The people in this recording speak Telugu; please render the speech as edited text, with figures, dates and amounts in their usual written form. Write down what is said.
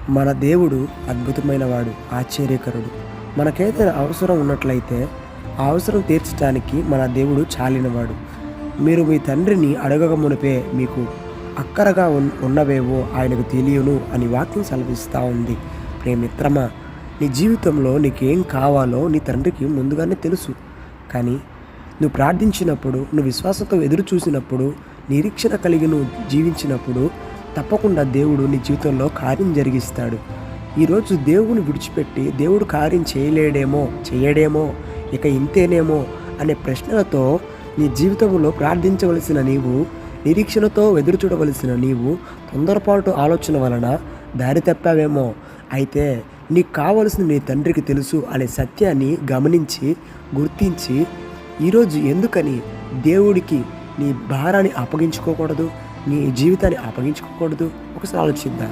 మన దేవుడు అద్భుతమైనవాడు, ఆశ్చర్యకరుడు. మనకేదైనా అవసరం ఉన్నట్లయితే ఆ అవసరం తీర్చడానికి మన దేవుడు చాలినవాడు. మీరు మీ తండ్రిని అడగక మునిపే మీకు అక్కరగా ఉన్నవేవో ఆయనకు తెలియను అని వాక్యం సెలవిస్తూ ఉంది. ప్రియమిత్రమా, నీ జీవితంలో నీకేం కావాలో నీ తండ్రికి ముందుగానే తెలుసు. కానీ నువ్వు ప్రార్థించినప్పుడు, నువ్వు విశ్వాసంతో ఎదురు చూసినప్పుడు, నిరీక్షణ కలిగి నువ్వు జీవించినప్పుడు తప్పకుండా దేవుడు నీ జీవితంలో కార్యం జరిగిస్తాడు. ఈరోజు దేవుని విడిచిపెట్టి దేవుడు కార్యం చేయడేమో ఇక ఇంతేనేమో అనే ప్రశ్నలతో నీ జీవితంలో ప్రార్థించవలసిన నీవు, నిరీక్షణతో ఎదురు చూడవలసిన నీవు తొందరపాటు ఆలోచన వలన దారి తప్పావేమో. అయితే నీకు కావలసిన నీ తండ్రికి తెలుసు అనే సత్యాన్ని గమనించి, గుర్తించి ఈరోజు ఎందుకని దేవుడికి నీ భారాన్ని అప్పగించుకోకూడదు, నీ జీవితాన్ని అప్పగించుకోకూడదు? ఒకసారి ఆలోచిద్దాం.